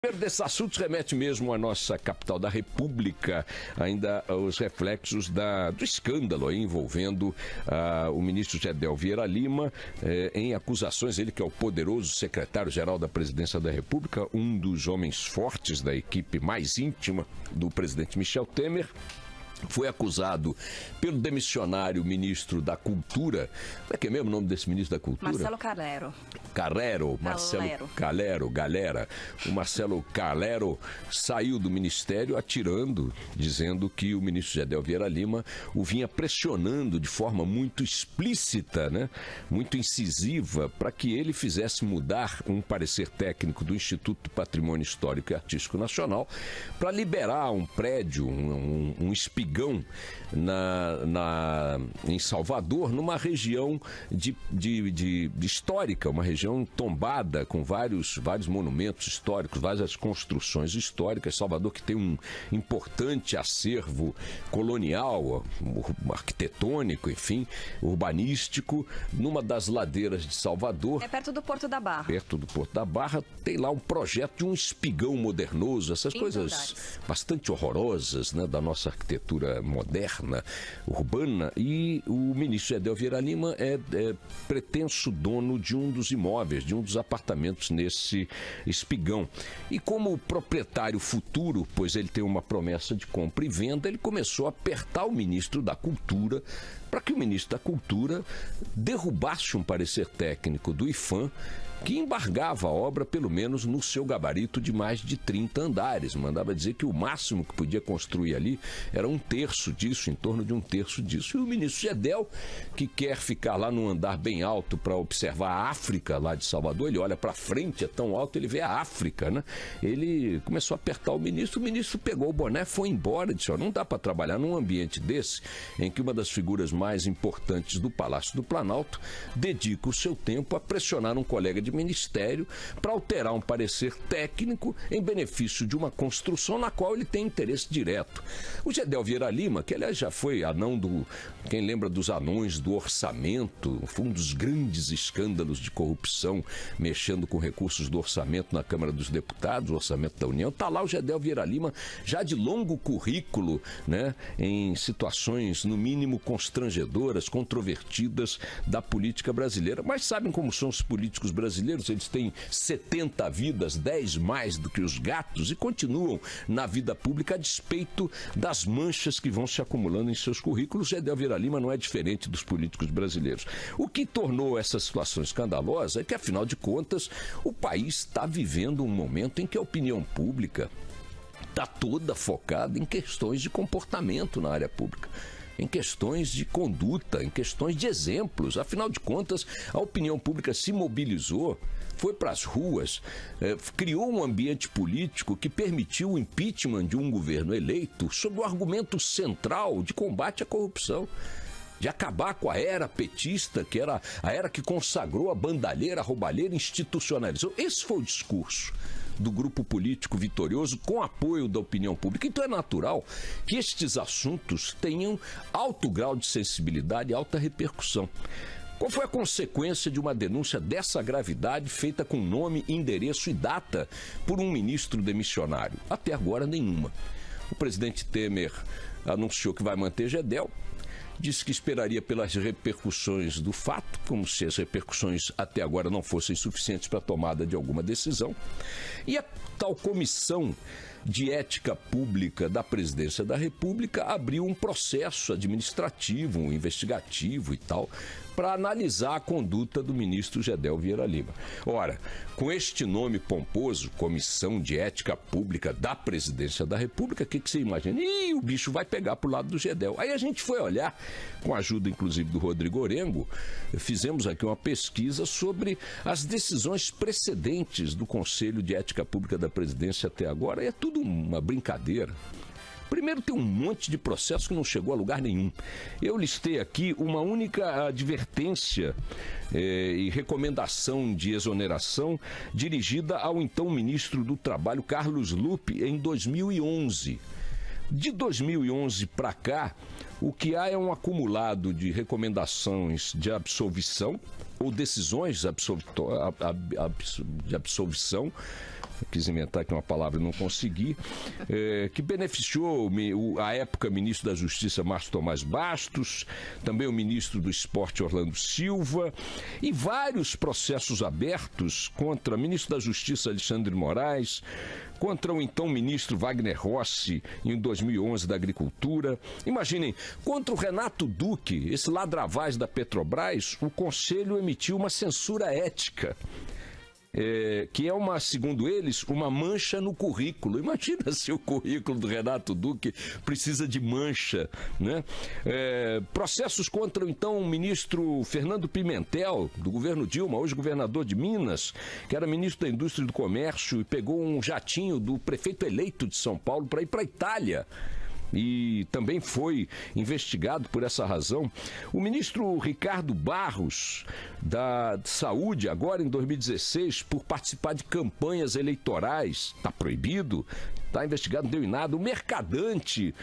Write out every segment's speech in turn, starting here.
Primeiro desses assuntos remete mesmo à nossa capital da República, ainda os reflexos do escândalo aí envolvendo o ministro Gedel Vieira Lima em acusações, ele que é o poderoso secretário-geral da Presidência da República, um dos homens fortes da equipe mais íntima do presidente Michel Temer. Foi acusado pelo demissionário ministro da Cultura. Como é que é mesmo o nome desse ministro da Cultura? Marcelo Calero. Galera. O Marcelo Calero saiu do ministério atirando, dizendo que o ministro Gedel Vieira Lima o vinha pressionando de forma muito explícita, né? Muito incisiva, para que ele fizesse mudar um parecer técnico do Instituto do Patrimônio Histórico e Artístico Nacional para liberar um prédio, um espigão em Salvador, numa região de histórica, uma região tombada com vários monumentos históricos, várias construções históricas. Salvador que tem um importante acervo colonial, arquitetônico, enfim, urbanístico, numa das ladeiras de Salvador. É perto do Porto da Barra. Perto do Porto da Barra tem lá um projeto de um espigão modernoso, essas coisas bastante horrorosas, né, da nossa arquitetura moderna, urbana, e o ministro Gedel Vieira Lima é pretenso dono de um dos imóveis, de um dos apartamentos nesse espigão. E como proprietário futuro, pois ele tem uma promessa de compra e venda, ele começou a apertar o ministro da Cultura para que o ministro da Cultura derrubasse um parecer técnico do IPHAN que embargava a obra, pelo menos no seu gabarito de mais de 30 andares. Mandava dizer que o máximo que podia construir ali era um terço disso, em torno de um terço disso. E o ministro Gedel, que quer ficar lá num andar bem alto para observar a África lá de Salvador, ele olha para frente, é tão alto, ele vê a África, né? Ele começou a apertar o ministro pegou o boné, foi embora e disse: não dá para trabalhar num ambiente desse, em que uma das figuras mais importantes do Palácio do Planalto dedica o seu tempo a pressionar um colega de ministério para alterar um parecer técnico em benefício de uma construção na qual ele tem interesse direto. O Gedel Vieira Lima, que aliás já foi anão quem lembra dos anões do orçamento, foi um dos grandes escândalos de corrupção, mexendo com recursos do orçamento na Câmara dos Deputados, o orçamento da União. Está lá o Gedel Vieira Lima, já de longo currículo, né, em situações, no mínimo, constrangedoras, controvertidas da política brasileira. Mas sabem como são os políticos brasileiros? Eles têm 70 vidas, 10 mais do que os gatos, e continuam na vida pública a despeito das manchas que vão se acumulando em seus currículos. Gedel Vieira Lima não é diferente dos políticos brasileiros. O que tornou essa situação escandalosa é que, afinal de contas, o país está vivendo um momento em que a opinião pública está toda focada em questões de comportamento na área pública, em questões de conduta, em questões de exemplos. Afinal de contas, a opinião pública se mobilizou, foi para as ruas, criou um ambiente político que permitiu o impeachment de um governo eleito sob o argumento central de combate à corrupção, de acabar com a era petista, que era a era que consagrou a bandalheira, a roubalheira, institucionalizou. Esse foi o discurso do grupo político vitorioso, com apoio da opinião pública. Então é natural que estes assuntos tenham alto grau de sensibilidade e alta repercussão. Qual foi a consequência de uma denúncia dessa gravidade feita com nome, endereço e data por um ministro demissionário? Até agora, nenhuma. O presidente Temer anunciou que vai manter Gedel, disse que esperaria pelas repercussões do fato, como se as repercussões até agora não fossem suficientes para a tomada de alguma decisão. E a tal comissão de ética pública da Presidência da República abriu um processo administrativo, um investigativo e tal, para analisar a conduta do ministro Gedel Vieira Lima. Ora, com este nome pomposo, Comissão de Ética Pública da Presidência da República, o que você imagina? Ih, o bicho vai pegar pro lado do Gedel. Aí a gente foi olhar, com a ajuda inclusive do Rodrigo Orengo, fizemos aqui uma pesquisa sobre as decisões precedentes do Conselho de Ética Pública da Presidência até agora, e é tudo uma brincadeira. Primeiro, tem um monte de processo que não chegou a lugar nenhum. Eu listei aqui uma única advertência e recomendação de exoneração dirigida ao então ministro do Trabalho, Carlos Lupe, em 2011. De 2011 para cá, o que há é um acumulado de recomendações de absolvição ou decisões de absolvição quis inventar aqui uma palavra e não consegui, que beneficiou a época ministro da Justiça Márcio Tomás Bastos, também o ministro do Esporte Orlando Silva, e vários processos abertos contra o ministro da Justiça Alexandre de Moraes, contra o então ministro Wagner Rossi, em 2011, da Agricultura. Imaginem, contra o Renato Duque, esse ladravaz da Petrobras, o Conselho emitiu uma censura ética. Que é segundo eles, uma mancha no currículo. Imagina se o currículo do Renato Duque precisa de mancha, né? Processos contra, então, o ministro Fernando Pimentel, do governo Dilma, hoje governador de Minas, que era ministro da Indústria e do Comércio e pegou um jatinho do prefeito eleito de São Paulo para ir para a Itália. E também foi investigado por essa razão. O ministro Ricardo Barros, da Saúde, agora em 2016, por participar de campanhas eleitorais, está proibido, está investigado, não deu em nada. O Mercadante,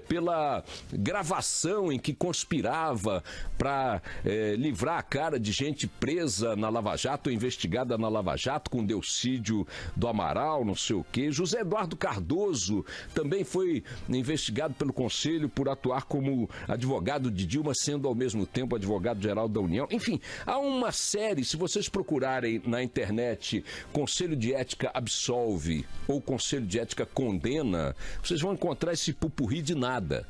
pela gravação em que conspirava para livrar a cara de gente presa na Lava Jato, ou investigada na Lava Jato, com Delcídio do Amaral, não sei o quê. José Eduardo Cardoso também foi investigado pelo Conselho por atuar como advogado de Dilma, sendo ao mesmo tempo advogado-geral da União. Enfim, há uma série, se vocês procurarem na internet Conselho de Ética absolve ou Conselho de Ética condena, vocês vão encontrar esse pupurri de nada.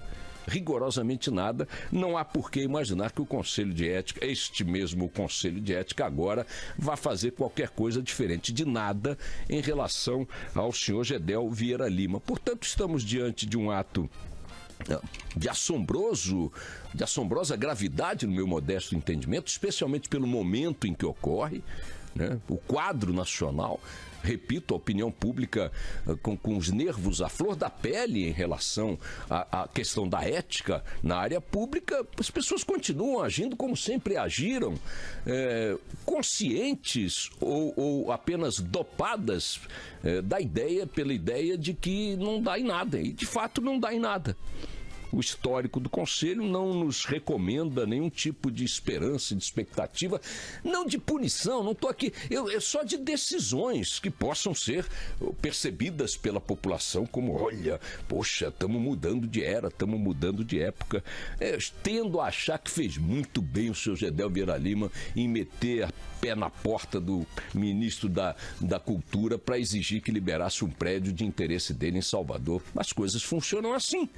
Rigorosamente nada. Não há por que imaginar que o Conselho de Ética, este mesmo Conselho de Ética, agora vai fazer qualquer coisa diferente de nada em relação ao senhor Gedel Vieira Lima. Portanto, estamos diante de um ato de assombrosa gravidade, no meu modesto entendimento, especialmente pelo momento em que ocorre, né? O quadro nacional, repito, a opinião pública com os nervos à flor da pele em relação à questão da ética na área pública. As pessoas continuam agindo como sempre agiram, conscientes ou apenas dopadas pela ideia de que não dá em nada, e de fato não dá em nada. O histórico do Conselho não nos recomenda nenhum tipo de esperança, de expectativa, não de punição, não estou aqui, é só de decisões que possam ser percebidas pela população como, olha, poxa, estamos mudando de era, estamos mudando de época. Tendo a achar que fez muito bem o senhor Gedel Vieira Lima em meter pé na porta do ministro da Cultura para exigir que liberasse um prédio de interesse dele em Salvador. As coisas funcionam assim.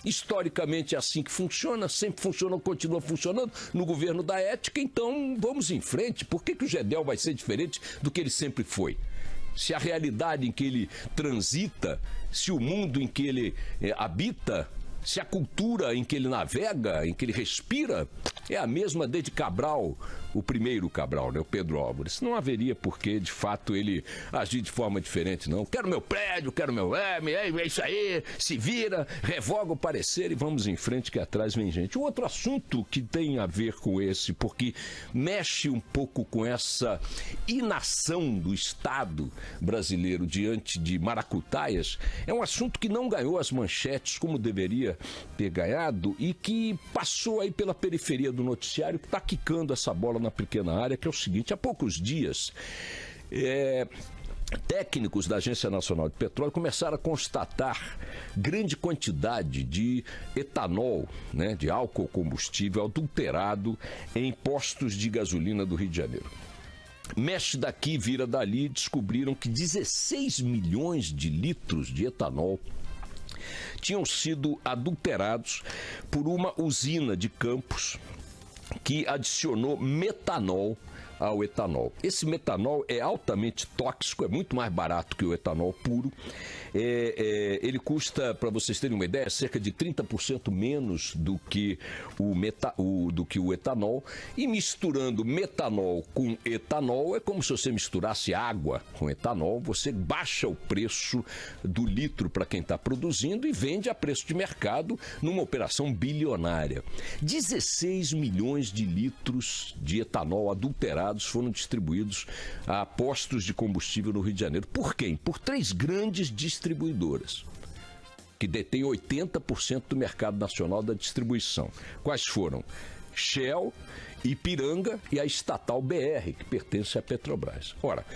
Historicamente é assim que funciona, sempre funcionou, continua funcionando no governo da ética, então vamos em frente. Por que o Gedel vai ser diferente do que ele sempre foi? Se a realidade em que ele transita, se o mundo em que ele habita, se a cultura em que ele navega, em que ele respira, é a mesma desde Cabral, o primeiro Cabral, né, o Pedro Álvares. Não haveria por que, de fato, ele agir de forma diferente, não. Quero meu prédio, quero meu é isso aí, se vira, revoga o parecer e vamos em frente, que atrás vem gente. O outro assunto que tem a ver com esse, porque mexe um pouco com essa inação do Estado brasileiro diante de maracutaias, é um assunto que não ganhou as manchetes como deveria ter ganhado e que passou aí pela periferia do noticiário, que está quicando essa bola na pequena área, que é o seguinte: há poucos dias técnicos da Agência Nacional de Petróleo começaram a constatar grande quantidade de etanol, né, de álcool combustível adulterado em postos de gasolina do Rio de Janeiro. Mexe daqui, vira dali, descobriram que 16 milhões de litros de etanol tinham sido adulterados por uma usina de Campos que adicionou metanol ao etanol. Esse metanol é altamente tóxico, é muito mais barato que o etanol puro. Ele custa, para vocês terem uma ideia, cerca de 30% menos do que o etanol. E misturando metanol com etanol, é como se você misturasse água com etanol. Você baixa o preço do litro para quem está produzindo e vende a preço de mercado numa operação bilionária. 16 milhões de litros de etanol adulterado foram distribuídos a postos de combustível no Rio de Janeiro. Por quem? Por 3 grandes distribuidoras, que detêm 80% do mercado nacional da distribuição. Quais foram? Shell, Ipiranga e a estatal BR, que pertence à Petrobras. Ora,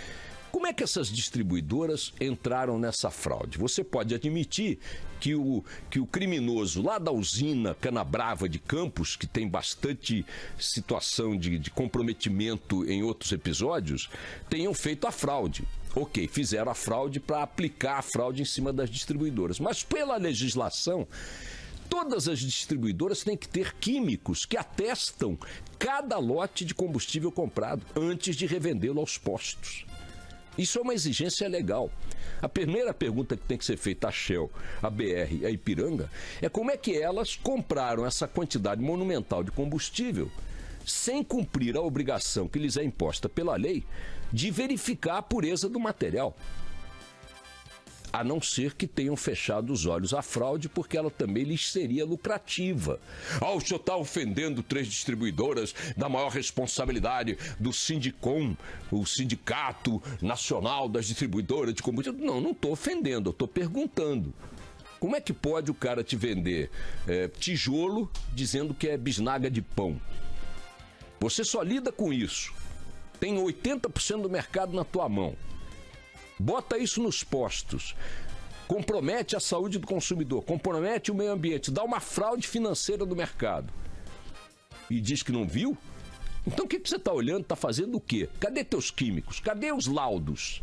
Como é que essas distribuidoras entraram nessa fraude? Você pode admitir que o criminoso lá da usina Canabrava de Campos, que tem bastante situação de comprometimento em outros episódios, tenham feito a fraude. Ok, fizeram a fraude para aplicar a fraude em cima das distribuidoras. Mas pela legislação, todas as distribuidoras têm que ter químicos que atestam cada lote de combustível comprado antes de revendê-lo aos postos. Isso é uma exigência legal. A primeira pergunta que tem que ser feita à Shell, à BR e à Ipiranga é como é que elas compraram essa quantidade monumental de combustível sem cumprir a obrigação que lhes é imposta pela lei de verificar a pureza do material. A não ser que tenham fechado os olhos à fraude, porque ela também lhes seria lucrativa. O senhor está ofendendo 3 distribuidoras da maior responsabilidade do Sindicom, o Sindicato Nacional das Distribuidoras de Combustível. Não estou ofendendo, eu estou perguntando. Como é que pode o cara te vender tijolo dizendo que é bisnaga de pão? Você só lida com isso. Tem 80% do mercado na tua mão. Bota isso nos postos, compromete a saúde do consumidor, compromete o meio ambiente, dá uma fraude financeira do mercado e diz que não viu? Então o que você está olhando, está fazendo o quê? Cadê teus químicos? Cadê os laudos?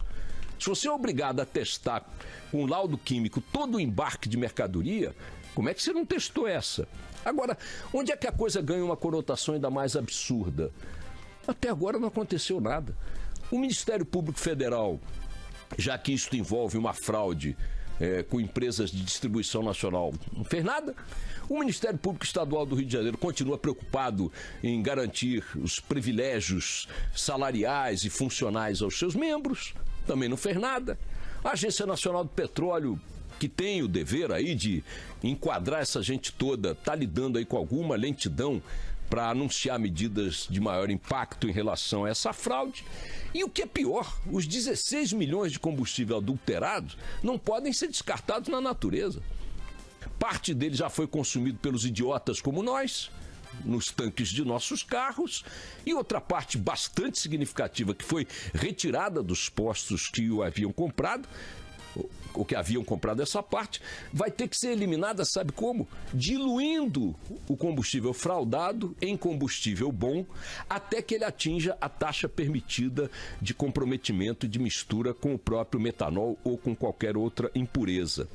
Se você é obrigado a testar com laudo químico todo o embarque de mercadoria, como é que você não testou essa? Agora, onde é que a coisa ganha uma conotação ainda mais absurda? Até agora não aconteceu nada. O Ministério Público Federal, já que isso envolve uma fraude com empresas de distribuição nacional, não fez nada. O Ministério Público Estadual do Rio de Janeiro continua preocupado em garantir os privilégios salariais e funcionais aos seus membros, também não fez nada. A Agência Nacional do Petróleo, que tem o dever aí de enquadrar essa gente toda, está lidando aí com alguma lentidão para anunciar medidas de maior impacto em relação a essa fraude. E o que é pior, os 16 milhões de combustível adulterado não podem ser descartados na natureza. Parte dele já foi consumido pelos idiotas como nós, nos tanques de nossos carros, e outra parte bastante significativa que foi retirada dos postos que o haviam comprado, ou que haviam comprado essa parte, vai ter que ser eliminada, sabe como? Diluindo o combustível fraudado em combustível bom, até que ele atinja a taxa permitida de comprometimento e de mistura com o próprio metanol ou com qualquer outra impureza.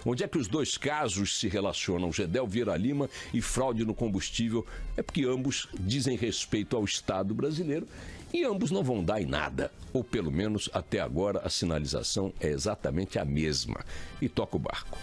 Onde é que os dois casos se relacionam, Gedel Vieira Lima e fraude no combustível? É porque ambos dizem respeito ao Estado brasileiro e ambos não vão dar em nada. Ou pelo menos até agora a sinalização é exatamente a mesma. E toca o barco.